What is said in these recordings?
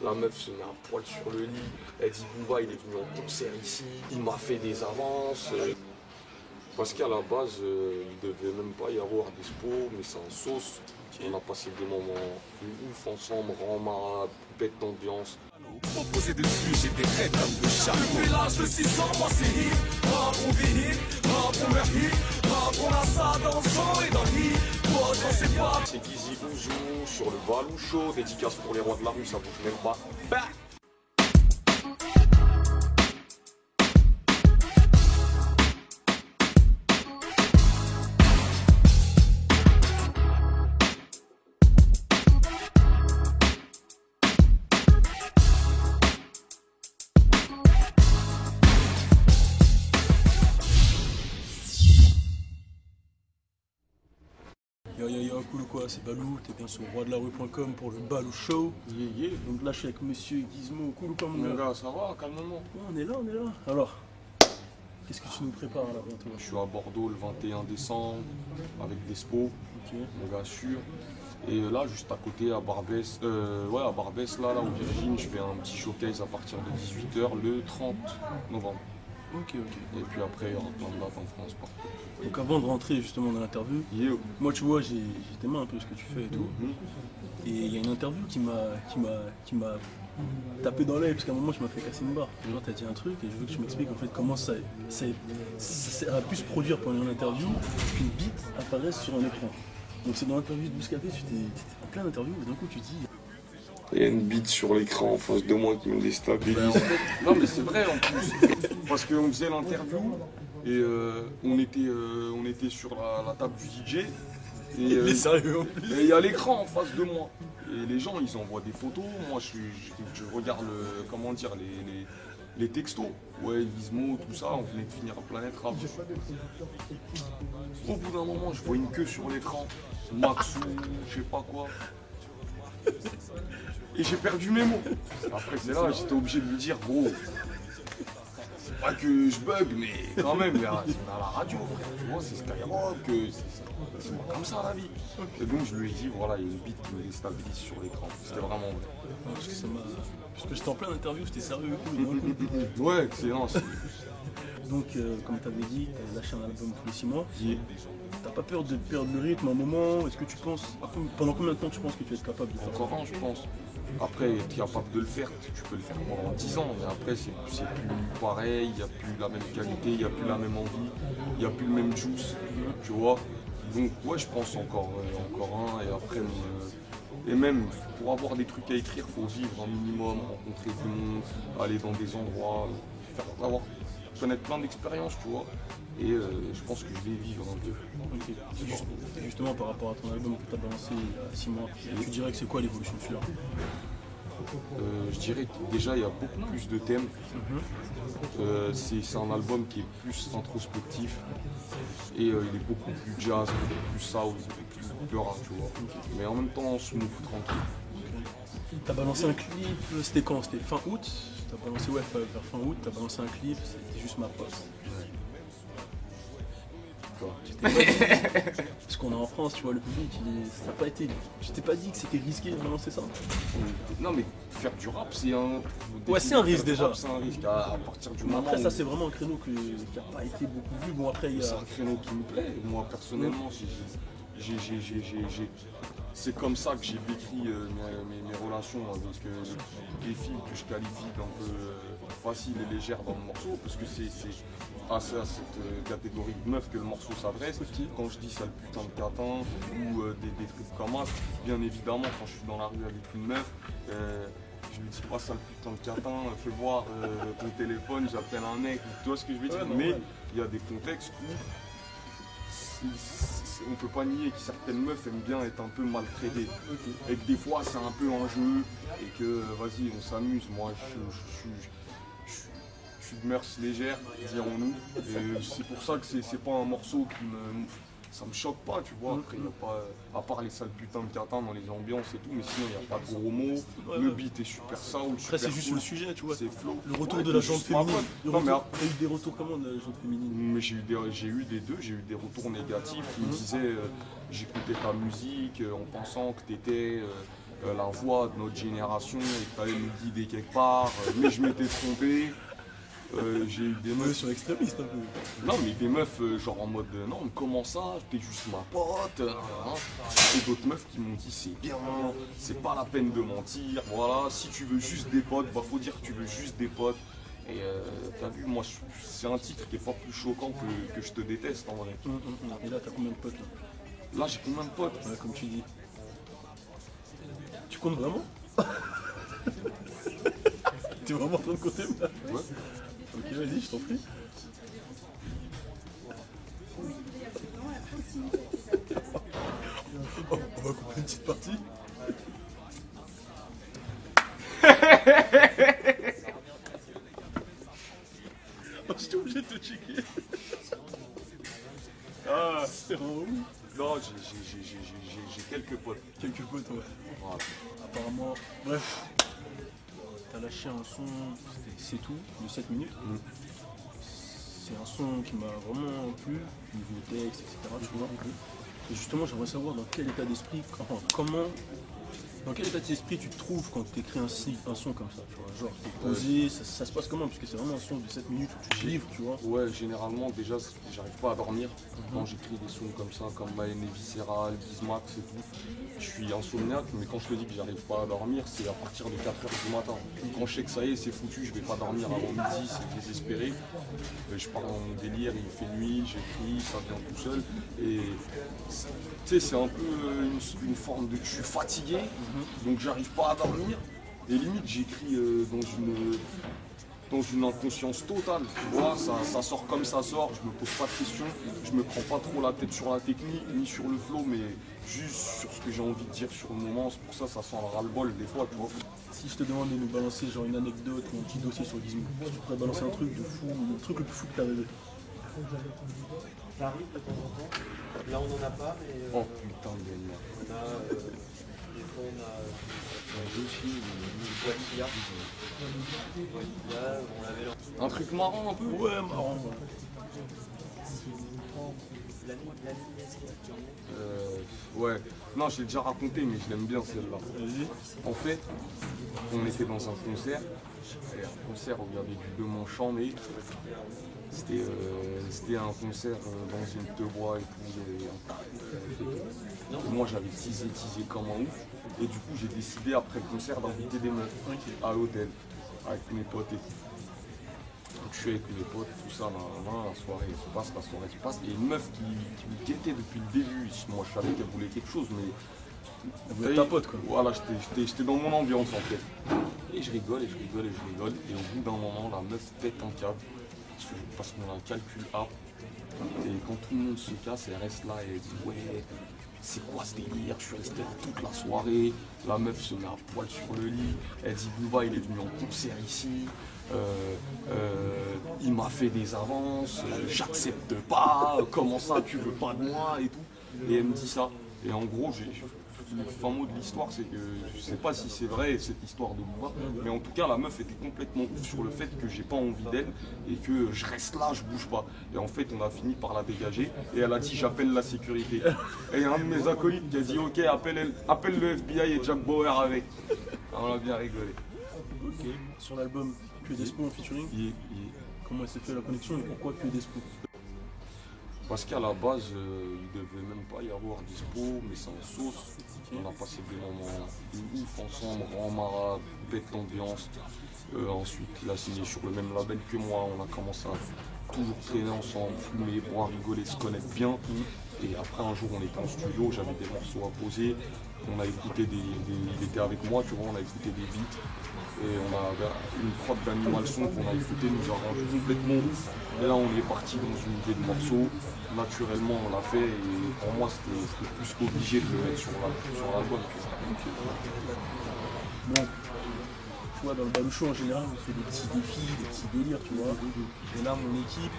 La meuf se met à poil sur le lit. Elle dit Booba, il est venu en concert ici. Il m'a fait des avances. Parce qu'à la base, il ne devait même pas y avoir d'expo, mais c'est en sauce. On a passé des moments de ouf ensemble, rend malade, bête d'ambiance. Proposé dessus, j'étais très comme de charme. Depuis l'âge de 6 ans, moi c'est hip. Rap on vit hip, rap on meurt hip. Rap on a ça dans le sang et dans le hip. Moi j'en sais pas. C'est Dizzy Ouzou sur le Balou Show, dédicace pour les rois de la rue, ça bouge même pas. Bah Yo, cool ou quoi, c'est Balou, t'es bien sur roidelarue.com pour le Balou Show. yeah. Donc là je suis avec monsieur Gizmo, cool ou quoi mon Mon gars? gars, ça va, calmement. Ouais, on est là. Alors, qu'est-ce que tu nous prépares là bientôt? Je suis à Bordeaux le 21 décembre avec Despo, Ok. mon gars sûr. Et là, juste à côté, à Barbès, à Barbès, là, au Virgin, je fais un petit showcase à partir de 18 h le 30 novembre. Ok. Et puis après, il y aura plein de dates en France partout. Donc avant de rentrer justement dans l'interview, Yo. moi tu vois, j'ai tellement un peu ce que tu fais et tout. Et il y a une interview qui m'a tapé dans l'œil parce qu'à un moment je m'as fait casser une barre. Genre t'as dit un truc et je veux que tu m'expliques en fait comment ça a pu se produire pendant une interview qu'une bite apparaisse sur un écran. Donc c'est dans l'interview de Bouscapé, tu étais en plein interview et d'un coup tu dis... Il y a une bite sur l'écran en face de moi qui me déstabilise. Non mais c'est vrai en plus. Parce qu'on faisait l'interview et on était sur la table du DJ. Il est sérieux en plus. Et il y a l'écran en face de moi. Et les gens ils envoient des photos. Moi je regarde les textos. Ouais, Gizmo, tout ça, on venait de finir Planète Rap. Au bout d'un moment, je vois une queue sur l'écran. Maxou, je sais pas quoi. Et j'ai perdu mes mots. Après c'est là, j'étais obligé de lui dire, gros, c'est pas que je bug, mais quand même, là, on est à la radio, frère, tu vois, c'est Skyrock, c'est pas comme ça la vie. Et donc je lui ai dit, voilà, il y a une bite qui me déstabilise sur l'écran. C'était vraiment vrai. Parce que j'étais en plein interview, c'était sérieux et tout. Ouais, excellent. Donc, comme tu avais dit, tu as lâché un album tous les 6 mois. Yeah. T'as pas peur de perdre le rythme à un moment? Est-ce que tu penses, pendant combien de temps tu penses que tu vas être capable de faire ça? Encore un, je pense. Après, être capable de le faire, tu peux le faire pendant 10 ans, mais après, c'est plus pareil, il n'y a plus la même qualité, il n'y a plus la même envie, il n'y a plus le même juice, tu vois. Donc, ouais, je pense encore un, et après, et même pour avoir des trucs à écrire, il faut vivre un minimum, rencontrer du monde, aller dans des endroits, connaître plein d'expériences, tu vois. Et je pense que je vais vivre un peu. Ok. Justement, par rapport à ton album que tu as balancé il y a 6 mois, tu dirais que c'est quoi l'évolution de celui-là? Je dirais que déjà il y a beaucoup plus de thèmes. C'est un album qui est plus introspectif et il est beaucoup plus jazz, beaucoup plus soul, beaucoup plus rap, tu vois. Mais en même temps smooth, tranquille. T'as balancé un clip, c'était quand? C'était fin août? T'as balancé vers fin août, t'as balancé un clip, c'était juste ma poste. Parce qu'on est en France, tu vois, le public, ça n'a pas été. Tu t'es pas dit que c'était risqué de balancer ça? Non mais faire du rap c'est un. Ouais, c'est un risque déjà. C'est un risque à partir du moment. Après, ça où c'est vraiment un créneau qui n'a pas été beaucoup vu. Bon, après, il y c'est a. un créneau qui me plaît. Moi personnellement, c'est comme ça que j'ai vécu mes relations avec les filles que je qualifie d'un peu faciles et légères dans le morceau, parce que c'est à cette catégorie de meufs que le morceau s'adresse. Quand je dis sale putain de catin ou des trucs comme ça, bien évidemment quand je suis dans la rue avec une meuf, je lui dis pas sale putain de catin, fais voir ton téléphone, j'appelle un mec, tu vois ce que je veux dire. Mais il y a des contextes où on peut pas nier que certaines meufs aiment bien être un peu maltraitées. Et que des fois c'est un peu un jeu et que vas-y on s'amuse. Moi je suis de mœurs légères, dirons-nous. Et c'est pour ça que c'est pas un morceau ça me choque pas, tu vois. Après, il n'y a pas, à part les sales putains de catins dans les ambiances et tout, mais sinon, il n'y a pas de gros mots. Le beat est super soul. Après, c'est juste le sujet, tu vois. C'est flow. Le retour de la jante féminine. Il y a eu des retours comment de la jante féminine? Mais j'ai eu des deux, j'ai eu des retours négatifs qui me disaient j'écoutais ta musique en pensant que t'étais la voix de notre génération et que t'allais nous guider quelque part, mais je m'étais trompé. J'ai eu des meufs sur extrémiste un peu. Non mais des meufs genre en mode non mais comment ça, t'es juste ma pote hein. Et d'autres meufs qui m'ont dit c'est bien, c'est pas la peine de mentir, voilà, si tu veux juste des potes, bah faut dire que tu veux juste des potes. Et t'as vu, moi c'est un titre qui est pas plus choquant que je te déteste en vrai. Et là t'as combien de potes là? Là j'ai combien de potes? Ouais, comme tu dis. Tu comptes vraiment? T'es vraiment en train de compter là? Ouais. Ok, vas-y, je t'en prie. Oh, on va couper une petite partie. Oh, j'étais obligé de te checker. Ah, C'est vraiment ouf. non, j'ai quelques potes. Quelques potes, ouais. Voilà. Apparemment, bref. T'as lâché un son, c'est tout, de 7 minutes. C'est un son qui m'a vraiment plu, niveau texte, etc. Tu vois. Et justement, j'aimerais savoir dans quel état d'esprit, enfin, dans quel état d'esprit tu te trouves quand tu écris un son comme ça, tu vois. Genre, t'es posé, ça se passe comment? Parce que c'est vraiment un son de 7 minutes où tu te livres, tu vois. Ouais, généralement, déjà, j'arrive pas à dormir quand j'écris des sons comme ça, comme Maën et Viscéral, Gizmax et tout. Je suis insomniaque, mais quand je te dis que j'arrive pas à dormir, c'est à partir de 4h du matin. Quand je sais que ça y est, c'est foutu, je vais pas dormir avant midi, c'est désespéré. Je pars dans mon délire, il fait nuit, j'écris, ça vient tout seul. Et tu sais, c'est un peu une forme de. Je suis fatigué, donc j'arrive pas à dormir. Et limite, j'écris dans une inconscience totale, tu vois, ça sort comme ça sort, je me pose pas de questions, je me prends pas trop la tête sur la technique, ni sur le flow, mais juste sur ce que j'ai envie de dire sur le moment, c'est pour ça ça sent le ras-le-bol des fois, tu vois. Si je te demande de nous balancer genre une anecdote ou un petit dossier sur Gizmo, tu pourrais balancer un truc de fou, le truc le plus fou que t'as rêvé. Ça arrive de temps en temps. Là, on n'en a pas, mais Oh putain de merde. on a, des fois, on a Yoshi, Wakia. Là, on l'avait lancé. Un truc marrant un peu. Ouais, marrant. Ouais, non, je l'ai déjà raconté, mais je l'aime bien celle-là. Vas-y. En fait, on était dans un concert, et un concert où il y avait du demon chant, mais c'était un concert dans une te bois et tout. Et moi j'avais teasé comme un ouf, et du coup j'ai décidé après le concert d'inviter des meufs à l'hôtel, avec mes potes et tout. Donc je suis avec mes potes, tout ça, la soirée se passe, et une meuf qui me guettait depuis le début. Moi je savais qu'elle voulait quelque chose, mais Elle voulait ta pote quoi. voilà, j'étais dans mon ambiance en fait. Et je rigole, et au bout d'un moment, la meuf pète un câble, parce qu'on a un calcul A. Et quand tout le monde se casse, elle reste là et elle dit ouais, c'est quoi ce délire? Je suis resté là toute la soirée, la meuf se met à poil sur le lit, elle dit Booba il est venu en concert ici, il m'a fait des avances, j'accepte pas, comment ça tu veux pas de moi et tout. Et elle me dit ça. Et en gros, le fin mot de l'histoire, c'est que je sais pas si c'est vrai cette histoire de Booba, mais en tout cas la meuf était complètement ouf sur le fait que j'ai pas envie d'elle et que je reste là, je bouge pas. Et en fait on a fini par la dégager et elle a dit j'appelle la sécurité. Et il y a un de mes acolytes qui a dit ok appelle le FBI et Jack Bauer avec. On a bien rigolé. Ok. Sur l'album Que d'Espo en featuring, comment s'est fait la connexion et pourquoi Que d'Espo? Parce qu'à la base, il ne devait même pas y avoir dispo, mais c'est en sauce. On a passé des moments de ouf ensemble, grand marade, bête d'ambiance. Ensuite, il a signé sur le même label que moi. On a commencé à toujours traîner ensemble, fumer, boire, rigoler, se connaître bien. Et après, un jour, on était en studio, j'avais des morceaux à poser. On a écouté il était avec moi, tu vois, on a écouté des beats. Et on a une prod d'Animal Son qu'on a écouté, nous a rendu complètement ouf. Et là, on est parti dans une idée de morceau. Naturellement, on l'a fait et pour moi, c'était plus qu'obligé de le mettre sur l'album. Bon, tu vois, dans le Balouchou en général, on fait des petits défis, des petits délires, tu vois. Et là, mon équipe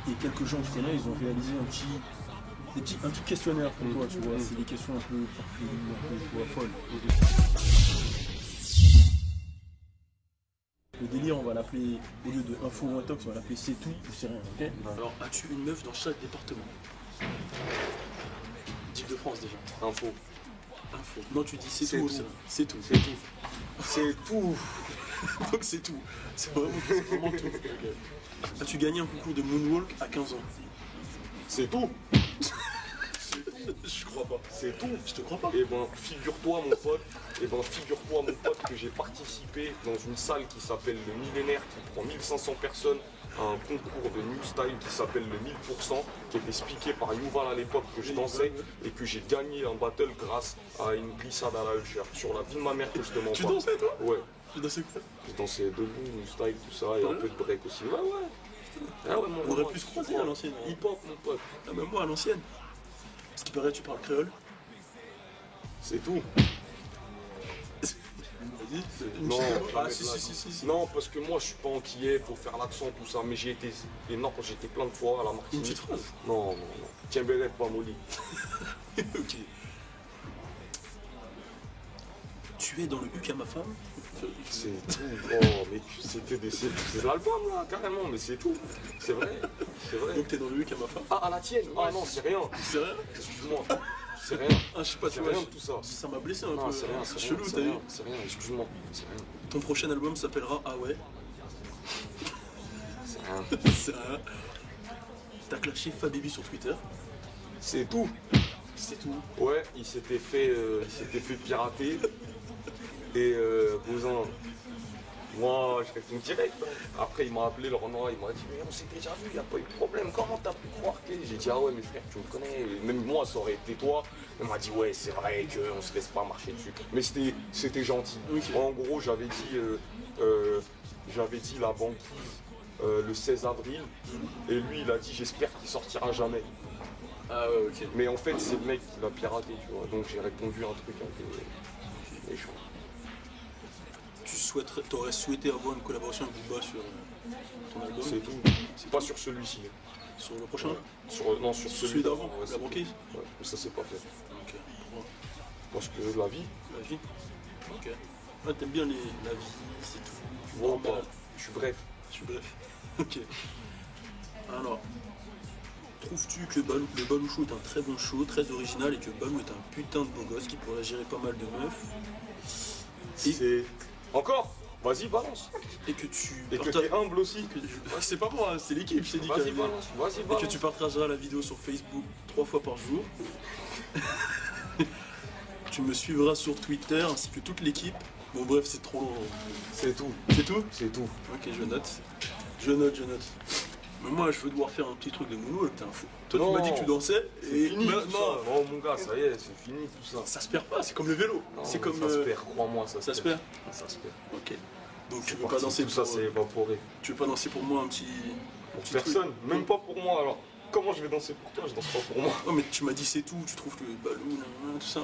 et quelques gens que je connais, ils ont réalisé un petit questionnaire pour toi, tu vois. C'est des questions un peu farfelues, un peu, tu vois, folles. Le délire, on va l'appeler, au lieu de info ou intox, on va l'appeler c'est tout ou c'est rien, ok? Alors, as-tu une meuf dans chaque département? Type de France déjà. Info. Info. Non, tu dis c'est C'est tout. tout. C'est tout. C'est tout. C'est tout. Donc c'est tout. C'est vraiment tout. Ok. As-tu gagné un concours de moonwalk à 15 ans? C'est tout. Je crois pas. C'est tout. Je te crois pas. Et ben figure-toi mon pote que j'ai participé dans une salle qui s'appelle le Millénaire, qui prend 1500 personnes, à un concours de New Style qui s'appelle le 1000%, qui était spiqué par Yuval à l'époque, que je dansais, et que j'ai gagné un battle grâce à une glissade à la Usher. Sur la vie de ma mère que je te mens Tu pas. dansais toi? Ouais. Tu dansais quoi? Je dansais debout, New Style, tout ça, et un peu de break aussi. Ouais, ouais. Ah ouais, mon On aurait gars, pu se croiser à l'ancienne. Hip-hop, mon pote. Ah, même moi à l'ancienne. Ce qui paraît, tu parles créole. C'est tout. Vas-y. Non, Ah, si. Non, parce que moi je suis pas antillais, faut faire l'accent, tout ça, mais j'ai été énorme quand j'étais plein de fois à la Une Martinique. petite phrase. Non. Tiens, Bellet, pas molly. Ok. Tu es dans le UK à ma femme? C'est tout. Oh, mais c'est l'album là, carrément, mais c'est tout. C'est vrai. C'est vrai. Donc t'es dans le UK à ma femme? Ah, à la tienne? Ah non, c'est rien. C'est rien? Excuse-moi. C'est rien. Ah, je sais pas, tu C'est vois. rien de tout ça. Ça m'a blessé un Non, peu. c'est rien, c'est chelou, rien. t'as vu? C'est rien, excuse-moi. C'est rien. Ton prochain album s'appellera Ah ouais. C'est rien. C'est rien. T'as clashé Fabibi sur Twitter. C'est tout. C'est tout. Ouais, il s'était fait pirater. Et cousin, moi je réponds direct. Après il m'a appelé le Renoir, il m'a dit mais on s'est déjà vu, il n'y a pas eu de problème, comment t'as pu croire que... J'ai dit ah ouais mais frère tu me connais, et même moi ça aurait été toi. Il m'a dit ouais c'est vrai qu'on se laisse pas marcher dessus. Mais c'était gentil. Ok. En gros j'avais dit la banquise le 16 avril et lui il a dit j'espère qu'il sortira jamais. Ah ouais, ok. Mais en fait, c'est le mec qui l'a piraté, tu vois. Donc j'ai répondu à un truc un peu méchant. T'aurais souhaité avoir une collaboration avec Booba sur ton album? C'est tout. C'est pas sur celui-ci. Sur le prochain? Non, sur celui d'avant, ouais, la c'est banquise. tout. Ouais, mais ça c'est pas fait. Ok. Pourquoi? Parce que la vie, La vie? Ok. Ouais, t'aimes bien la vie, c'est tout. tu vois, Normal. je suis bref. Je suis bref. Ok. Alors, trouves-tu que le Balouchou est un très bon show, très original, et que Balou est un putain de beau gosse qui pourrait gérer pas mal de meufs? C'est... Encore. Vas-y, balance. Et que tu... Et que t'es humble aussi. C'est pas moi, hein, c'est l'équipe, je t'ai dit. Vas-y, balance. Vas-y, Et balance. que tu partageras la vidéo sur Facebook 3 fois par jour. Tu me suivras sur Twitter ainsi que toute l'équipe. Bon bref, c'est trop long. C'est tout. C'est tout? C'est tout. Ok, je note. Je note. Mais moi, je veux devoir faire un petit truc de moonwalk, t'es un fou. Toi, Non, tu m'as dit que tu dansais. C'est fini Non, tout ça. Oh mon gars, ça y est, c'est fini tout ça. ça se perd pas, c'est comme le vélo. Non, C'est mais comme. ça se perd, crois-moi, ça Ça se perd. Ça se perd. Ok. Donc tu C'est veux pas parti, danser tout ça, c'est évaporé. Tu veux pas danser pour moi un petit. Pour petit personne, truc même pas pour moi alors. Comment je vais danser pour toi? Je danse pas pour moi. Oh mais tu m'as dit c'est tout, tu trouves que Balou, tout ça.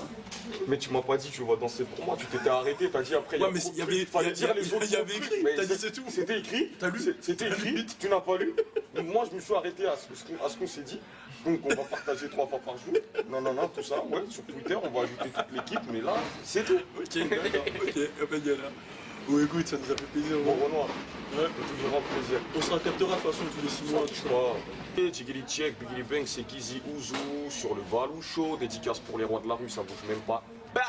Mais tu m'as pas dit tu vas danser pour moi, tu t'étais arrêté, t'as dit après Ouais, mais trop de il y trucs, avait- fallait il y dire a- les autres. il y avait écrit, Mais t'as dit c'est tout. C'était écrit. T'as lu? C'était T'as écrit, lu? tu n'as pas lu. Donc moi je me suis arrêté à ce qu'on s'est dit. Donc on va partager 3 fois par jour. Non, tout ça, ouais, sur Twitter, on va ajouter toute l'équipe, mais là, c'est tout. Ok, d'accord, ok, y'a pas de galère. Bon écoute, ça nous a fait plaisir. Bon Renoir, Ouais. toujours un plaisir. On se captera de toute façon tous les 6 mois. Tu vois. Et Tigili Check, Bigili Bang, c'est Kizzy Ouzou sur le Valou Show. Dédicace pour les rois de la rue, ça bouge même pas. Bah